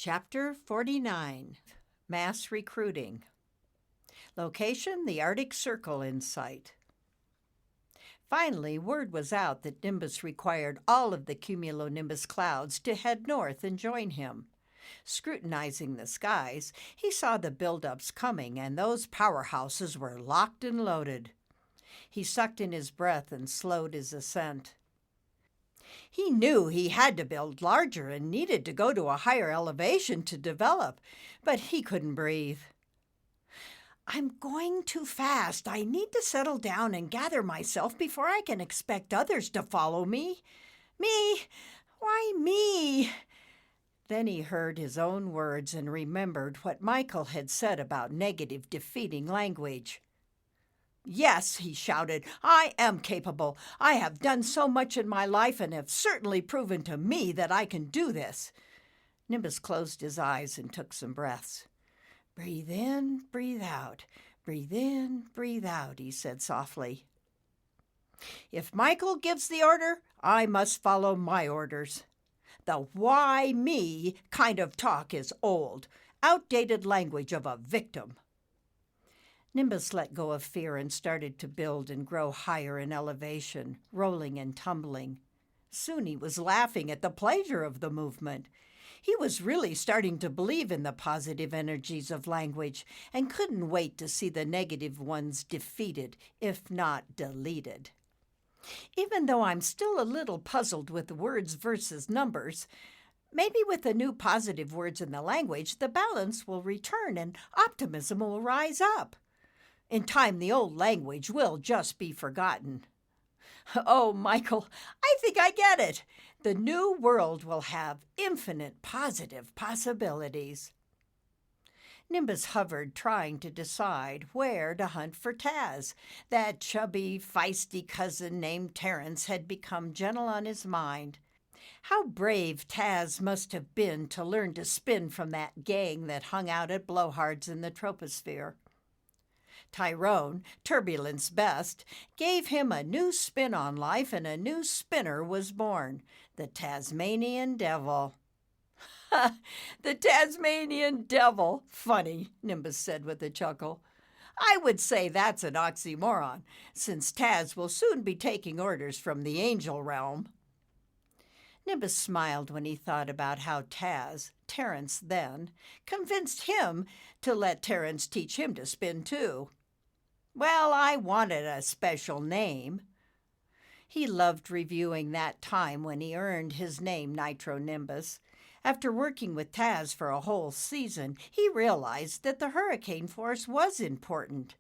Chapter 49, Mass Recruiting. Location, the Arctic Circle in sight. Finally, word was out that Nimbus required all of the cumulonimbus clouds to head north and join him. Scrutinizing the skies, he saw the buildups coming, and those powerhouses were locked and loaded. He sucked in his breath and slowed his ascent. He knew he had to build larger and needed to go to a higher elevation to develop, but he couldn't breathe. I'm going too fast. I need to settle down and gather myself before I can expect others to follow me. Me? Why me? Then he heard his own words and remembered what Michael had said about negative, defeating language. Yes, he shouted, I am capable. I have done so much in my life and have certainly proven to me that I can do this. Nimbus closed his eyes and took some breaths. Breathe in, breathe out. Breathe in, breathe out, he said softly. If Michael gives the order, I must follow my orders. The why me kind of talk is old, outdated language of a victim. Nimbus let go of fear and started to build and grow higher in elevation, rolling and tumbling. Soon he was laughing at the pleasure of the movement. He was really starting to believe in the positive energies of language and couldn't wait to see the negative ones defeated, if not deleted. Even though I'm still a little puzzled with words versus numbers, maybe with the new positive words in the language, the balance will return and optimism will rise up. In time, the old language will just be forgotten. Oh, Michael, I think I get it. The new world will have infinite positive possibilities. Nimbus hovered, trying to decide where to hunt for Taz. That chubby, feisty cousin named Terence had become gentle on his mind. How brave Taz must have been to learn to spin from that gang that hung out at blowhards in the troposphere. Tyrone, Turbulence Best, gave him a new spin on life, and a new spinner was born, the Tasmanian Devil. The Tasmanian Devil! Funny, Nimbus said with a chuckle. I would say that's an oxymoron, since Taz will soon be taking orders from the angel realm. Nimbus smiled when he thought about how Taz, Terence then, convinced him to let Terence teach him to spin too. Well, I wanted a special name. He loved reviewing that time when he earned his name Nitro Nimbus. After working with Taz for a whole season, he realized that the hurricane force was important,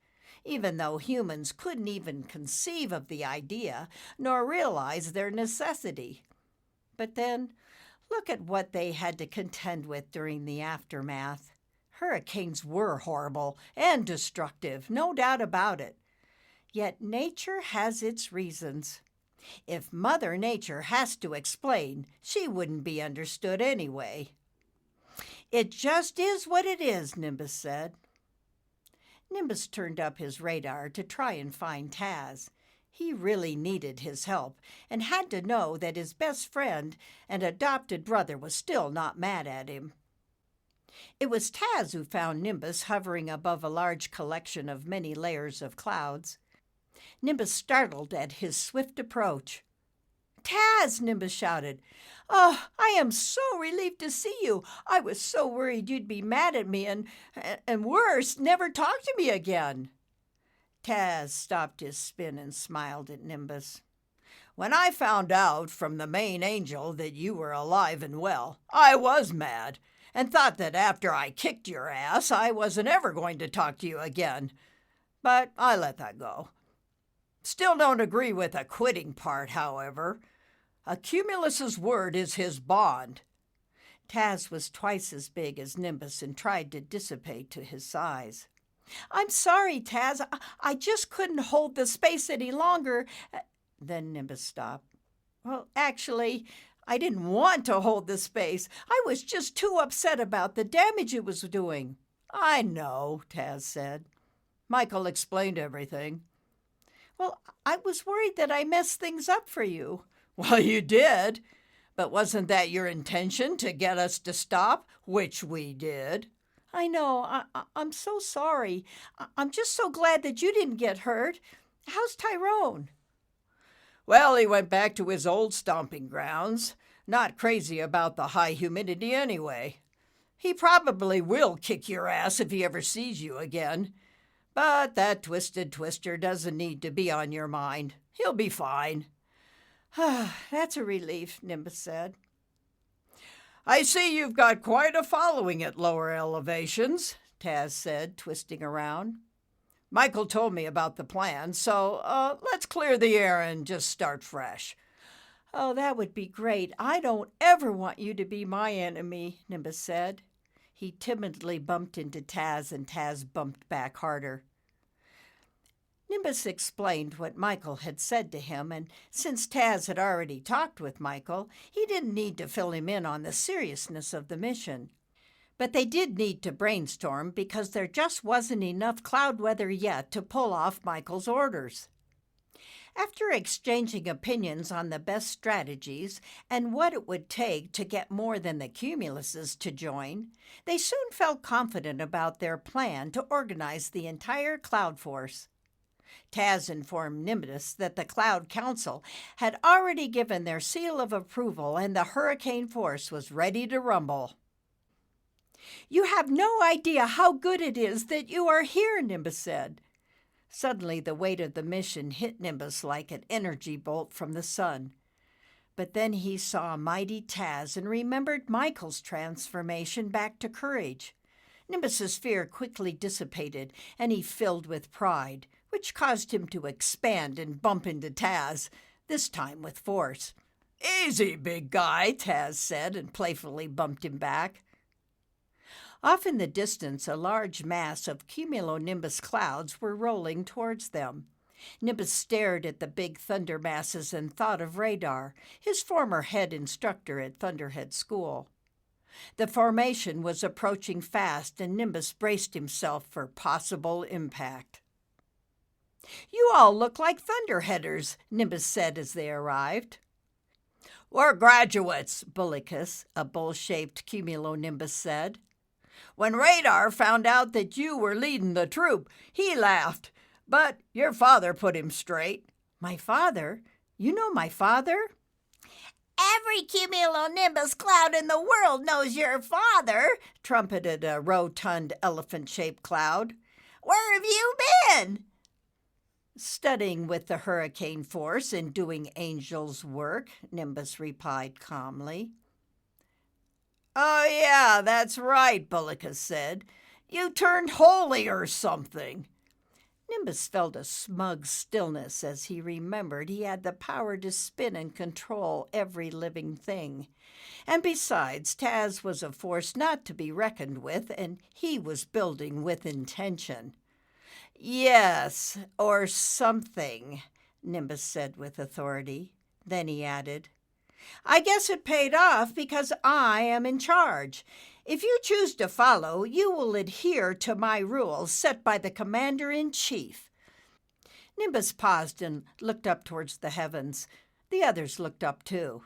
even though humans couldn't even conceive of the idea nor realize their necessity. But then, look at what they had to contend with during the aftermath. Hurricanes were horrible and destructive, no doubt about it. Yet nature has its reasons. If Mother Nature has to explain, she wouldn't be understood anyway. It just is what it is, Nimbus said. Nimbus turned up his radar to try and find Taz. He really needed his help and had to know that his best friend and adopted brother was still not mad at him. It was Taz who found Nimbus hovering above a large collection of many layers of clouds. Nimbus startled at his swift approach. Taz! Nimbus shouted. Oh, I am so relieved to see you. I was so worried you'd be mad at me and worse, never talk to me again. Taz stopped his spin and smiled at Nimbus. When I found out from the main angel that you were alive and well, I was mad, and thought that after I kicked your ass, I wasn't ever going to talk to you again. But I let that go. Still don't agree with the quitting part, however. A Cumulus's word is his bond. Taz was twice as big as Nimbus and tried to dissipate to his size. I'm sorry, Taz. I just couldn't hold the space any longer. Then Nimbus stopped. Well, actually, I didn't want to hold the space. I was just too upset about the damage it was doing. I know, Taz said. Michael explained everything. Well, I was worried that I messed things up for you. Well, you did. But wasn't that your intention, to get us to stop? Which we did. I know. I'm so sorry. I'm just so glad that you didn't get hurt. How's Tyrone? Well, he went back to his old stomping grounds. Not crazy about the high humidity anyway. He probably will kick your ass if he ever sees you again. But that twisted twister doesn't need to be on your mind. He'll be fine. That's a relief, Nimbus said. I see you've got quite a following at lower elevations, Taz said, twisting around. Michael told me about the plan, so let's clear the air and just start fresh. Oh, that would be great. I don't ever want you to be my enemy, Nimbus said. He timidly bumped into Taz, and Taz bumped back harder. Nimbus explained what Michael had said to him, and since Taz had already talked with Michael, he didn't need to fill him in on the seriousness of the mission. But they did need to brainstorm because there just wasn't enough cloud weather yet to pull off Michael's orders. After exchanging opinions on the best strategies and what it would take to get more than the Cumuluses to join, they soon felt confident about their plan to organize the entire Cloud Force. Taz informed Nimbus that the Cloud Council had already given their seal of approval and the Hurricane Force was ready to rumble. You have no idea how good it is that you are here, Nimbus said. Suddenly the weight of the mission hit Nimbus like an energy bolt from the sun. But then he saw mighty Taz and remembered Michael's transformation back to courage. Nimbus's fear quickly dissipated, and he filled with pride, which caused him to expand and bump into Taz, this time with force. Easy, big guy, Taz said, and playfully bumped him back. Off in the distance, a large mass of cumulonimbus clouds were rolling towards them. Nimbus stared at the big thunder masses and thought of Radar, his former head instructor at Thunderhead School. The formation was approaching fast, and Nimbus braced himself for possible impact. You all look like Thunderheaders, Nimbus said as they arrived. We're graduates, Bullicus, a bull-shaped cumulonimbus said. When Radar found out that you were leading the troop, he laughed, but your father put him straight. My father? You know my father? Every cumulonimbus cloud in the world knows your father, trumpeted a rotund elephant-shaped cloud. Where have you been? Studying with the Hurricane Force and doing angel's work, Nimbus replied calmly. Oh, yeah, that's right, Bullicus said. You turned holy or something. Nimbus felt a smug stillness as he remembered he had the power to spin and control every living thing. And besides, Taz was a force not to be reckoned with, and he was building with intention. Yes, or something, Nimbus said with authority. Then he added, I guess it paid off because I am in charge. If you choose to follow, you will adhere to my rules set by the Commander-in-Chief. Nimbus paused and looked up towards the heavens. The others looked up too.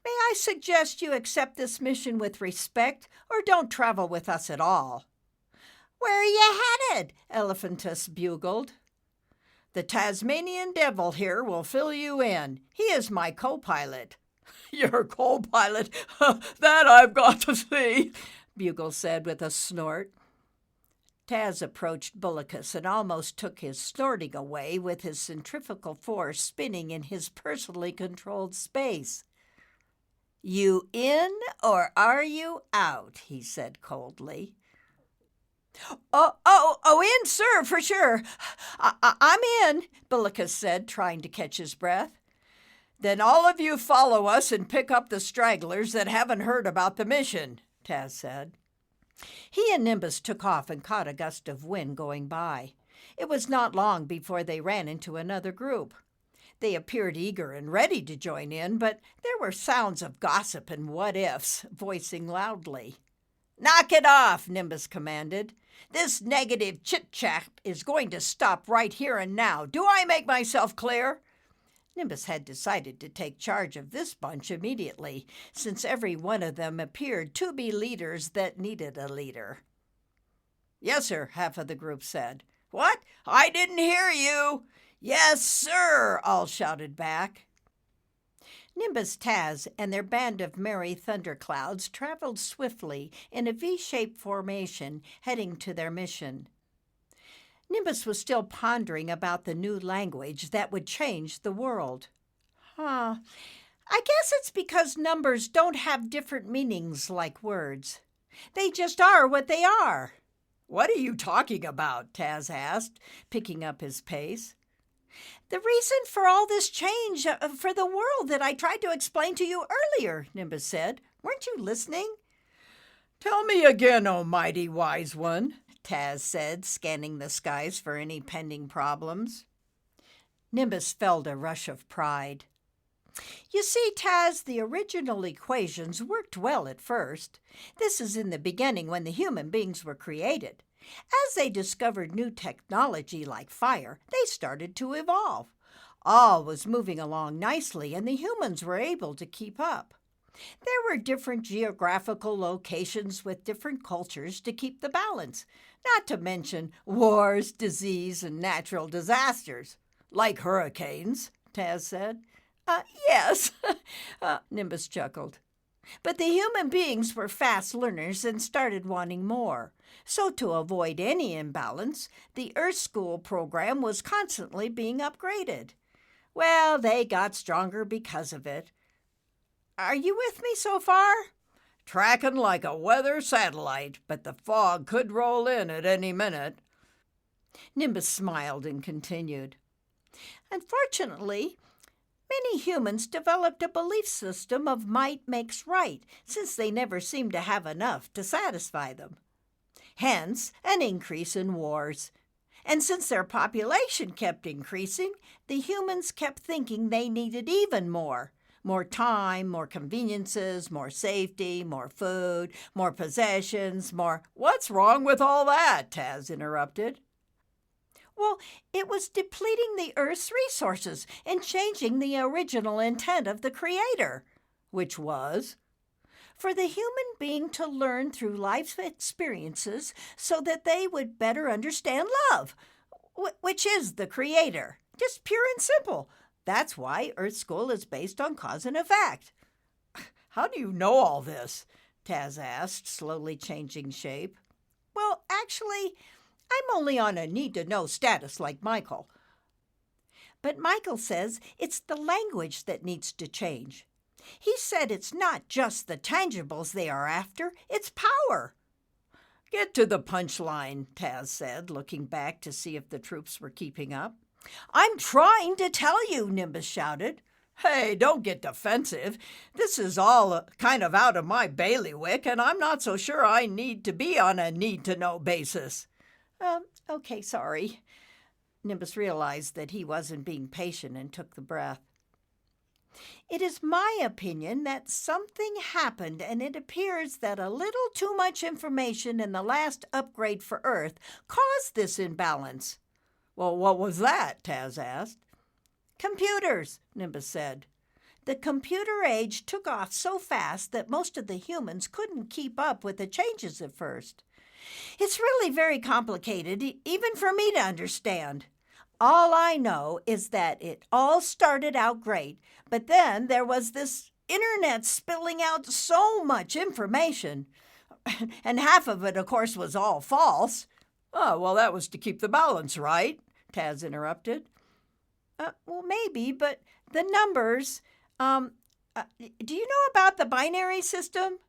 May I suggest you accept this mission with respect, or don't travel with us at all? Where are you headed? Elephantus bugled. The Tasmanian Devil here will fill you in. He is my co-pilot. Your co-pilot? That I've got to see, Bugle said with a snort. Taz approached Bullicus and almost took his snorting away with his centrifugal force spinning in his personally controlled space. You in or are you out? He said coldly. Oh, in, sir, for sure. I'm in, Bullicus said, trying to catch his breath. Then all of you follow us and pick up the stragglers that haven't heard about the mission, Taz said. He and Nimbus took off and caught a gust of wind going by. It was not long before they ran into another group. They appeared eager and ready to join in, but there were sounds of gossip and what-ifs voicing loudly. Knock it off, Nimbus commanded. This negative chit-chat is going to stop right here and now. Do I make myself clear? Nimbus had decided to take charge of this bunch immediately, since every one of them appeared to be leaders that needed a leader. "Yes, sir," half of the group said. "What? I didn't hear you." "Yes, sir," all shouted back. Nimbus, Taz, and their band of merry thunderclouds traveled swiftly in a V-shaped formation, heading to their mission. Nimbus was still pondering about the new language that would change the world. I guess it's because numbers don't have different meanings like words. They just are what they are. "What are you talking about?" Taz asked, picking up his pace. "The reason for all this change for the world that I tried to explain to you earlier," Nimbus said. "Weren't you listening?" "Tell me again, oh mighty wise one," Taz said, scanning the skies for any pending problems. Nimbus felt a rush of pride. "You see, Taz, the original equations worked well at first. This is in the beginning when the human beings were created. As they discovered new technology like fire, they started to evolve. All was moving along nicely, and the humans were able to keep up. There were different geographical locations with different cultures to keep the balance, not to mention wars, disease, and natural disasters." "Like hurricanes," Taz said. Yes, Nimbus chuckled. "But the human beings were fast learners and started wanting more. So to avoid any imbalance, the Earth School program was constantly being upgraded. Well, they got stronger because of it. Are you with me so far?" "Tracking like a weather satellite, but the fog could roll in at any minute." Nimbus smiled and continued. "Unfortunately, many humans developed a belief system of might makes right, since they never seemed to have enough to satisfy them. Hence, an increase in wars. And since their population kept increasing, the humans kept thinking they needed even more. More time, more conveniences, more safety, more food, more possessions, more—" "What's wrong with all that?" Taz interrupted. "Well, it was depleting the Earth's resources and changing the original intent of the Creator." "Which was?" "For the human being to learn through life's experiences so that they would better understand love, which is the Creator. Just pure and simple. That's why Earth School is based on cause and effect." "How do you know all this?" Taz asked, slowly changing shape. "Well, actually, I'm only on a need-to-know status like Michael. But Michael says it's the language that needs to change. He said it's not just the tangibles they are after, it's power." "Get to the punchline," Taz said, looking back to see if the troops were keeping up. "I'm trying to tell you," Nimbus shouted. "Hey, don't get defensive. This is all kind of out of my bailiwick, and I'm not so sure I need to be on a need-to-know basis." Okay, sorry." Nimbus realized that he wasn't being patient and took the breath. "It is my opinion that something happened, and it appears that a little too much information in the last upgrade for Earth caused this imbalance." "Well, what was that?" Taz asked. "Computers," Nimbus said. "The computer age took off so fast that most of the humans couldn't keep up with the changes at first. It's really very complicated, even for me to understand. All I know is that it all started out great, but then there was this internet spilling out so much information. And half of it, of course, was all false." "Oh, well, that was to keep the balance, right?" Taz interrupted. Well, maybe, but the numbers, do you know about the binary system?"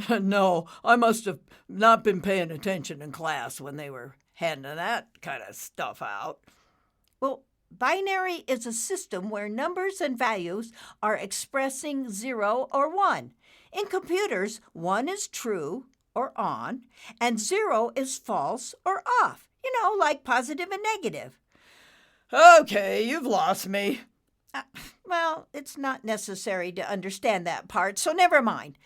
"No, I must have not been paying attention in class when they were handing that kind of stuff out." "Well, binary is a system where numbers and values are expressing 0 or 1. In computers, 1 is true or on, and 0 is false or off, like positive and negative." "Okay, you've lost me." Well, it's not necessary to understand that part, so never mind.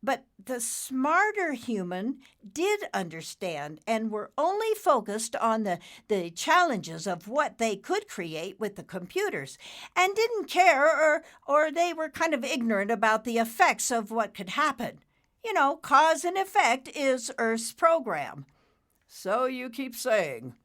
But the smarter human did understand and were only focused on the challenges of what they could create with the computers and didn't care or they were kind of ignorant about the effects of what could happen. You know, cause and effect is Earth's program. So you keep saying.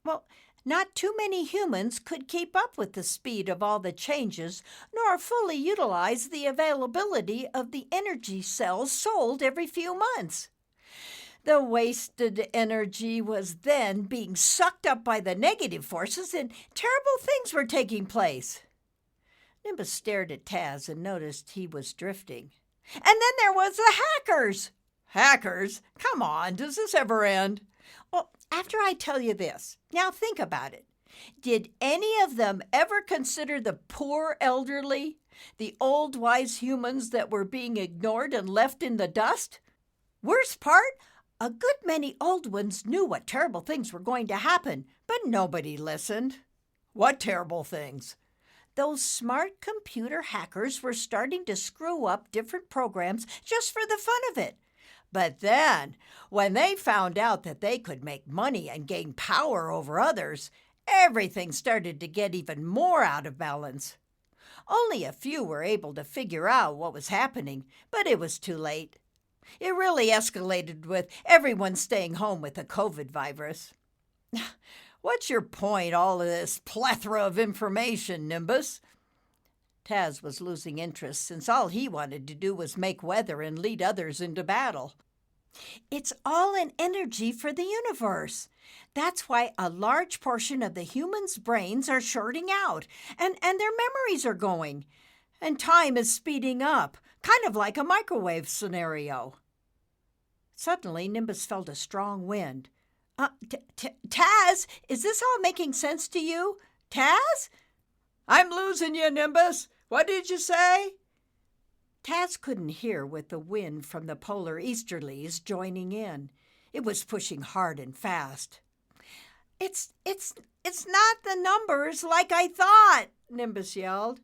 Well, not too many humans could keep up with the speed of all the changes, nor fully utilize the availability of the energy cells sold every few months. The wasted energy was then being sucked up by the negative forces, and terrible things were taking place. Nimbus stared at Taz and noticed he was drifting. And then there was the hackers. Hackers? Come on, does this ever end? Well, after I tell you this, now think about it. Did any of them ever consider the poor elderly, the old wise humans that were being ignored and left in the dust? Worst part, a good many old ones knew what terrible things were going to happen, but nobody listened. What terrible things? Those smart computer hackers were starting to screw up different programs just for the fun of it. But then, when they found out that they could make money and gain power over others, everything started to get even more out of balance. Only a few were able to figure out what was happening, but it was too late. It really escalated with everyone staying home with the COVID virus. What's your point, all of this plethora of information, Nimbus? Taz was losing interest since all he wanted to do was make weather and lead others into battle. It's all an energy for the universe. That's why a large portion of the humans' brains are shorting out, and their memories are going. And time is speeding up, kind of like a microwave scenario. Suddenly, Nimbus felt a strong wind. Taz, is this all making sense to you? Taz? I'm losing you, Nimbus. What did you say? Taz couldn't hear with the wind from the polar easterlies joining in. It was pushing hard and fast. It's not the numbers like I thought, Nimbus yelled.